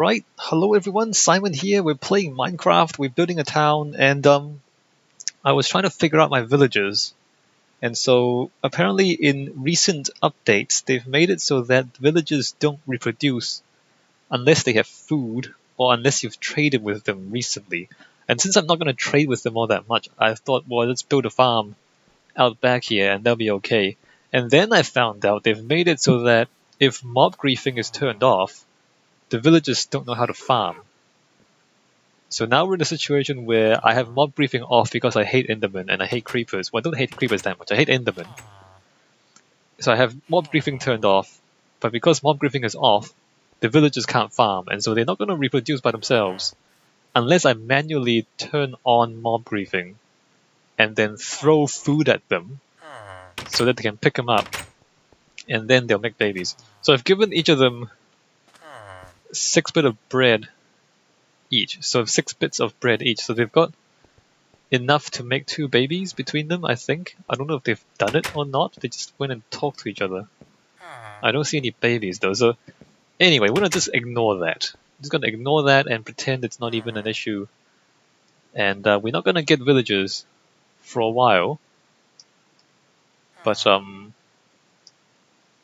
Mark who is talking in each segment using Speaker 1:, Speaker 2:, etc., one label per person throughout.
Speaker 1: Right, hello everyone, Simon here. We're playing Minecraft, we're building a town, and I was trying to figure out my villagers. And so apparently in recent updates, they've made it so that villagers don't reproduce unless they have food or unless you've traded with them recently. And since I'm not going to trade with them all that much, I thought, well, let's build a farm out back here and that'll be okay. And then I found out they've made it so that if mob griefing is turned off, the villagers don't know how to farm. So now we're in a situation where I have mob griefing off because I hate Enderman and I hate creepers. Well, I don't hate creepers that much, I hate Enderman. So I have mob griefing turned off, but because mob griefing is off, the villagers can't farm, and so they're not going to reproduce by themselves unless I manually turn on mob griefing and then throw food at them so that they can pick them up, and then they'll make babies. So I've given each of them 6 bits of bread each, so 6 bits of bread each. So they've got enough to make 2 babies between them, I think. I don't know if they've done it or not. They just went and talked to each other. I don't see any babies though, so anyway, we're gonna just ignore that. I'm just gonna ignore that and pretend it's not even an issue. And we're not gonna get villagers for a while. But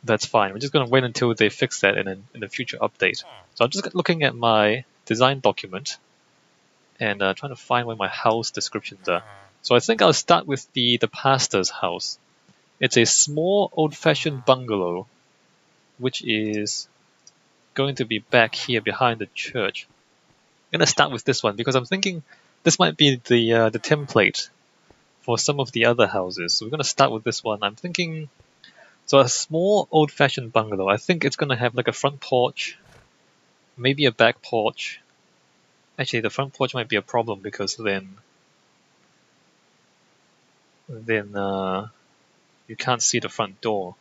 Speaker 1: that's fine. We're just gonna wait until they fix that in a future update. So I'm just looking at my design document and trying to find where my house descriptions are. So I think I'll start with the pastor's house. It's a small old-fashioned bungalow, which is going to be back here behind the church. I'm gonna start with this one because I'm thinking this might be the template for some of the other houses. So we're gonna start with this one. I'm thinking, so a small old-fashioned bungalow. I think it's gonna have like a front porch, maybe a back porch. Actually, the front porch might be a problem because then you can't see the front door.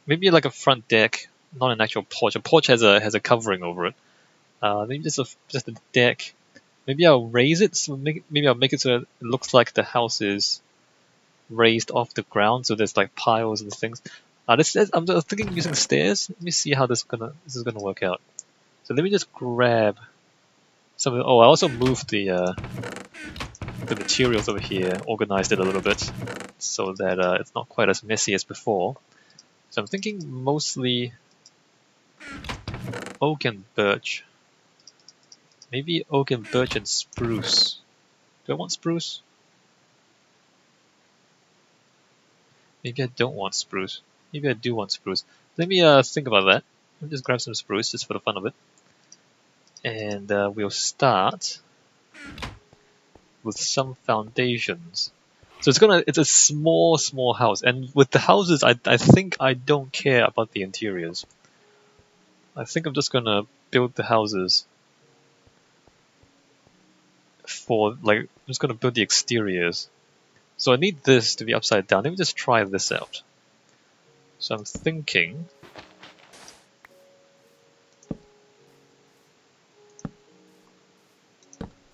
Speaker 1: Maybe like a front deck, not an actual porch. A porch has a covering over it. Maybe just a deck. Maybe I'll raise it. So maybe I'll make it so it looks like the house is raised off the ground. So there's like piles and things. I'm thinking using stairs. Let me see how this is gonna work out. So let me just grab some. Oh, I also moved the materials over here, organized it a little bit, so that it's not quite as messy as before. So I'm thinking mostly oak and birch. Maybe oak and birch and spruce. Do I want spruce? Maybe I don't want spruce. Maybe I do want spruce. Let me think about that. Let me just grab some spruce just for the fun of it. And we'll start with some foundations. So it's a small house, and with the houses, I think I don't care about the interiors. I think I'm just gonna build the houses for I'm just gonna build the exteriors. So I need this to be upside down. Let me just try this out. So I'm thinking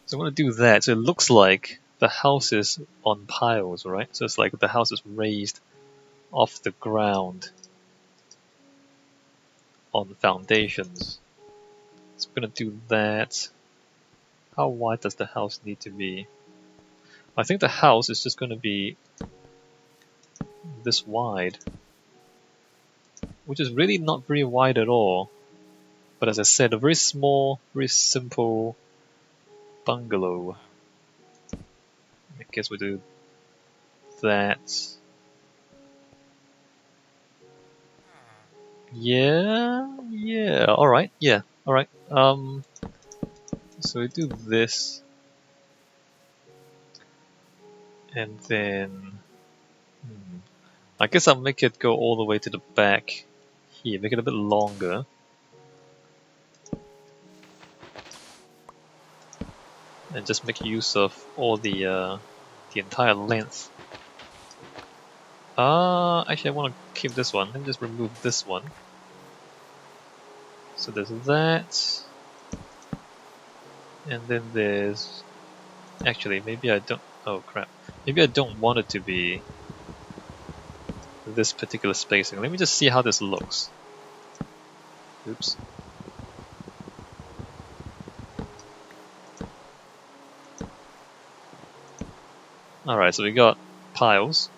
Speaker 1: so I'm gonna do that. So it looks like the house is on piles, right? So it's like the house is raised off the ground on foundations. So I'm gonna do that. How wide does the house need to be? I think the house is just gonna be this wide, which is really not very wide at all. But as I said, a very small, very simple bungalow. I guess we'll do that. Yeah, alright, yeah, alright. So we do this. And then I guess I'll make it go all the way to the back here, make it a bit longer. And just make use of all the entire length. Actually I want to keep this one. Let me just remove this one. So there's that. And then there's... Actually, maybe I don't... Oh crap. Maybe I don't want it to be this particular spacing. Let me just see how this looks. Oops. Alright, so we got piles.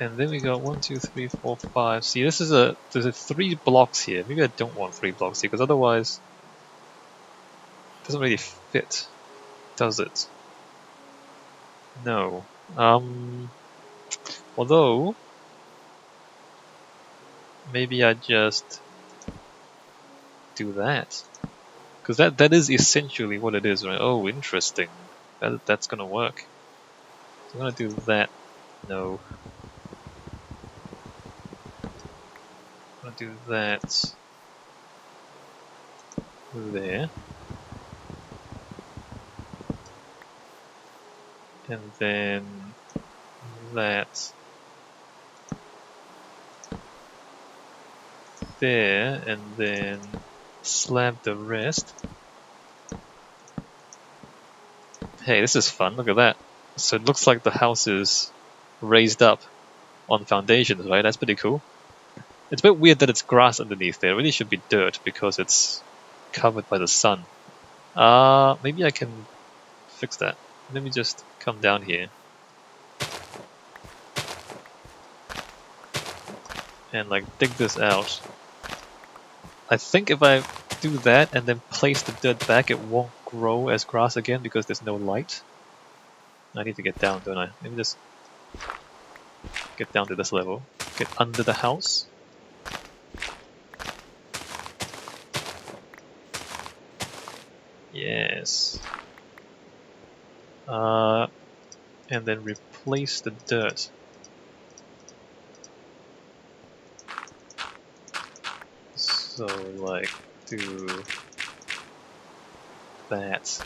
Speaker 1: And then we got 1, 2, 3, 4, 5. See, there's a 3 blocks here. Maybe I don't want 3 blocks here, because otherwise it doesn't really fit, does it? No. Although maybe I just do that. Because that is essentially what it is, right? Oh, interesting. That's gonna work. I'm gonna do that. No. I'm gonna do that there. And then that there, and then slab the rest. Hey, this is fun, look at that. So it looks like the house is raised up on foundations, right? That's pretty cool. It's a bit weird that it's grass underneath there. It really should be dirt because it's covered by the sun. Maybe I can fix that. Let me just come down here. And like dig this out. I think if I do that and then place the dirt back, it won't grow as grass again because there's no light. I need to get down, don't I? Let me just get down to this level. Get under the house. Yes. And then replace the dirt. So like do that.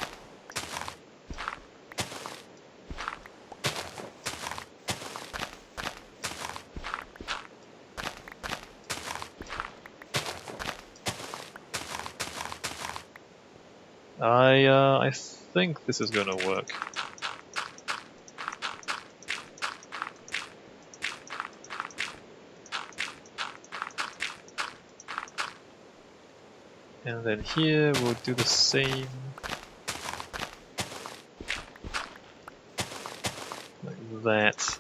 Speaker 1: I think this is gonna work. And then here we'll do the same. Like that.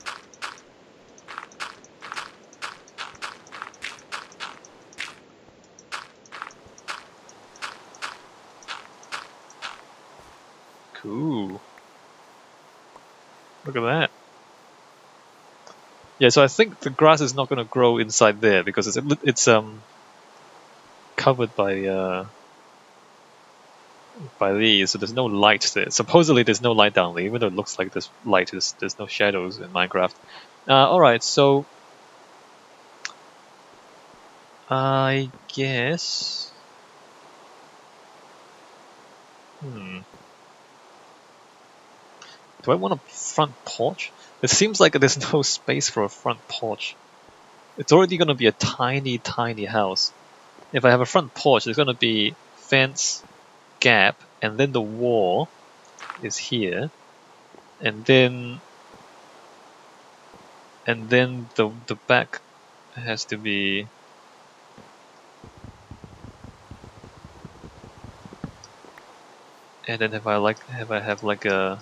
Speaker 1: Cool. Look at that. Yeah, so I think the grass is not gonna grow inside there because it's covered by these, so there's no light there. Supposedly there's no light down there, even though it looks like there's light, there's no shadows in Minecraft. Alright, so I guess... Do I want a front porch? It seems like there's no space for a front porch. It's already gonna be a tiny, tiny house. If I have a front porch, there's gonna be fence, gap, and then the wall is here, and then the back has to be and then if I have like a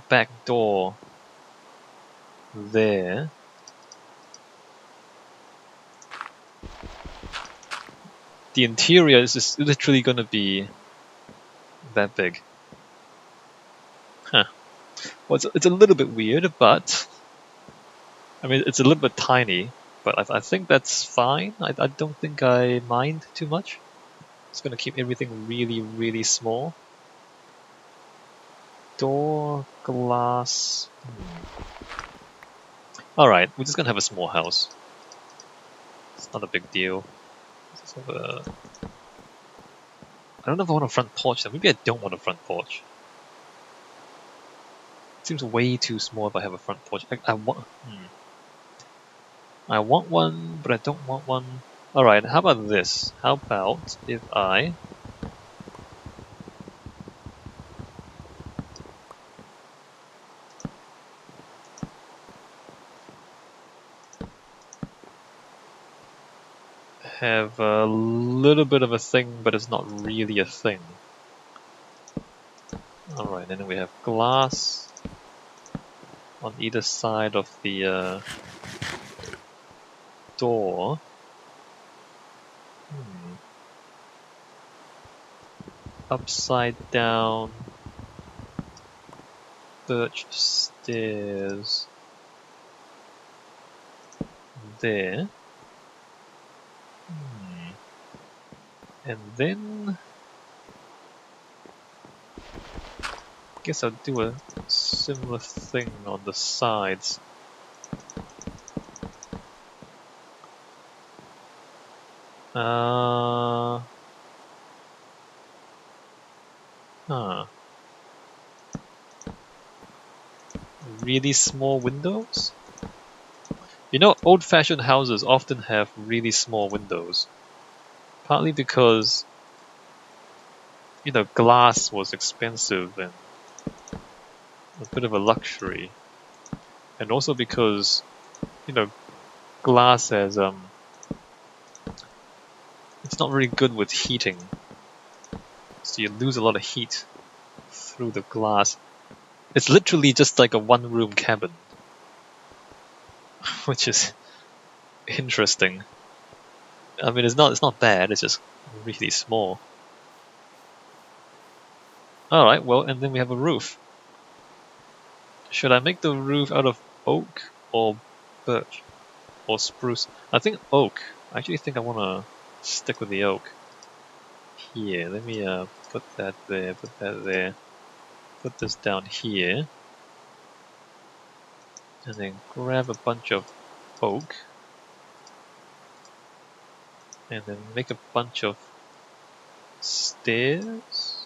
Speaker 1: back door there, the interior is just literally gonna be that big. Huh. Well, it's a little bit weird, but I mean it's a little bit tiny, but I think that's fine. I don't think I mind too much. It's gonna keep everything really, really small. Door, glass. Alright, we're just gonna have a small house. It's not a big deal. Let's have a... I don't know if I want a front porch though. Maybe I don't want a front porch. It seems way too small if I have a front porch. I want... I want one, but I don't want one. Alright, how about this? How about if I... have a little bit of a thing, but it's not really a thing. Alright, and then we have glass on either side of the door. Upside down birch stairs there. And then I guess I'll do a similar thing on the sides. Really small windows? You know, old-fashioned houses often have really small windows. Partly because, you know, glass was expensive and a bit of a luxury. And also because, you know, glass has, it's not really good with heating. So you lose a lot of heat through the glass. It's literally just like a one-room cabin. Which is interesting. I mean, it's not bad, it's just really small. Alright, well, and then we have a roof. Should I make the roof out of oak or birch or spruce? I think oak. I actually think I want to stick with the oak. Here, let me put that there, put that there. Put this down here. And then grab a bunch of oak. And then make a bunch of stairs.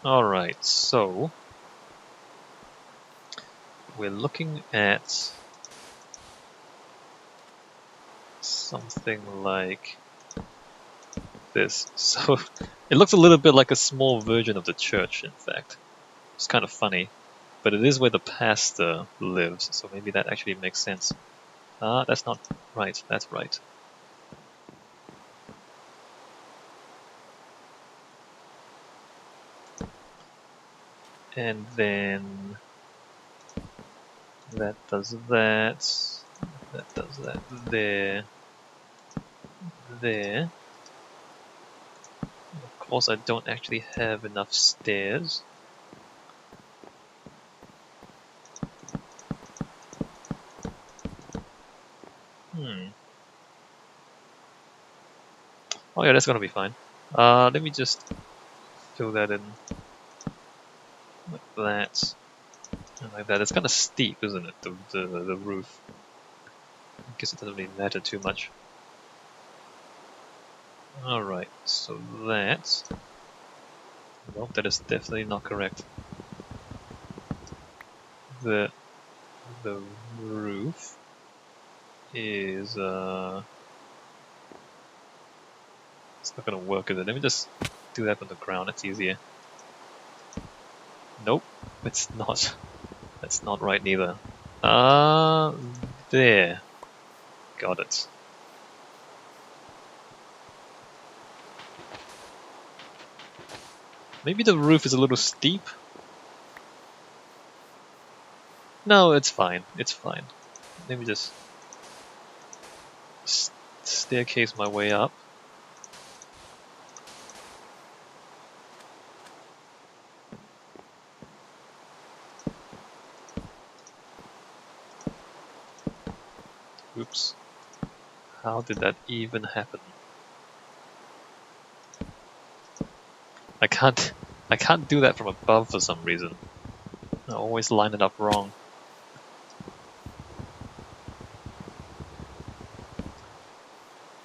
Speaker 1: Alright, so we're looking at something like this. So it looks a little bit like a small version of the church, in fact. It's kind of funny, but it is where the pastor lives, so maybe that actually makes sense. Ah, that's not right, that's right. And then that does that. That does that there. There. Of course, I don't actually have enough stairs. Oh yeah, that's gonna be fine. Let me just fill that in like that. And like that. It's kind of steep, isn't it? The roof. I guess it doesn't really matter too much. Alright, so that... Well, that is definitely not correct. The roof is... It's not gonna work, is it? Let me just do that on the ground, it's easier. Nope, it's not. That's not right neither. There. Got it. Maybe the roof is a little steep? No, it's fine. It's fine. Let me just staircase my way up. Oops. How did that even happen? I can't do that from above for some reason. I always line it up wrong.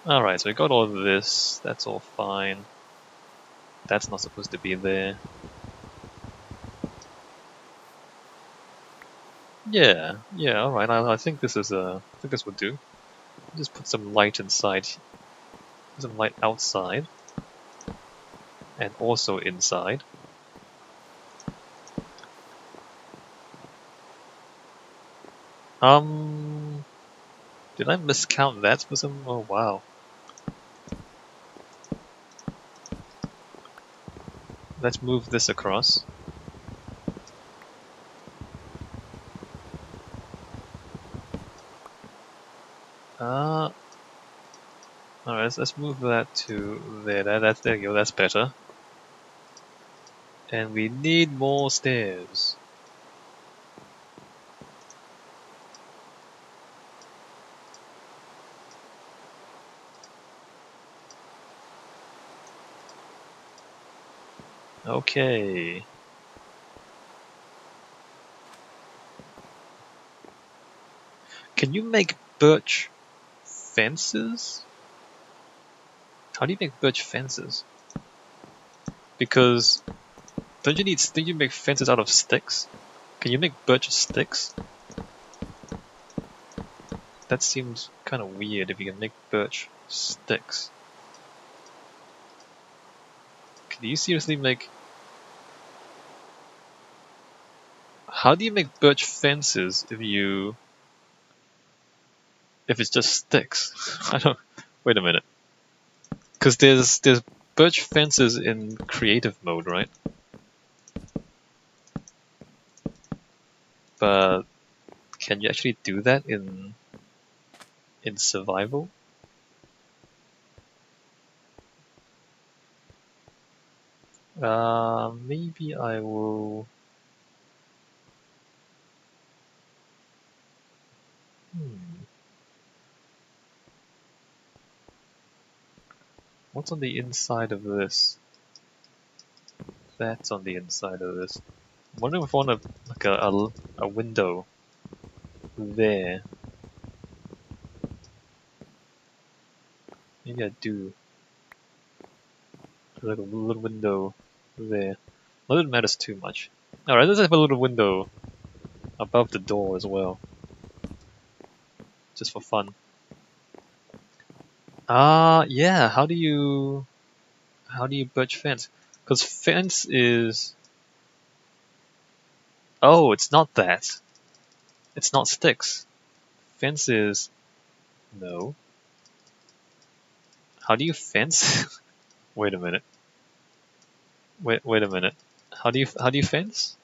Speaker 1: Alright, so we got all of this. That's all fine. That's not supposed to be there. Yeah, alright. I think this is I think this would do. Just put some light inside. Some light outside. And also inside. Did I miscount that for some? Oh wow. Let's move this across. Alright, let's move that to there. There you go, that's better. And we need more stairs. Okay. Can you make birch fences? How do you make birch fences? Because don't you make fences out of sticks? Can you make birch sticks? That seems kind of weird if you can make birch sticks. Can you seriously make... How do you make birch fences if it's just sticks? I don't... Wait a minute. Because there's birch fences in creative mode, right? But can you actually do that in survival? Maybe I will... Hmm. What's on the inside of this? That's on the inside of this. I'm wondering if I want like a window there. Maybe I do. Like a little window there. Not that it matters too much. Alright, let's have a little window above the door as well. Just for fun. Yeah, how do you birch fence? Because fence is... Oh, it's not that. It's not sticks. Fence is... No. How do you fence? Wait a minute. Wait a minute. How do you fence?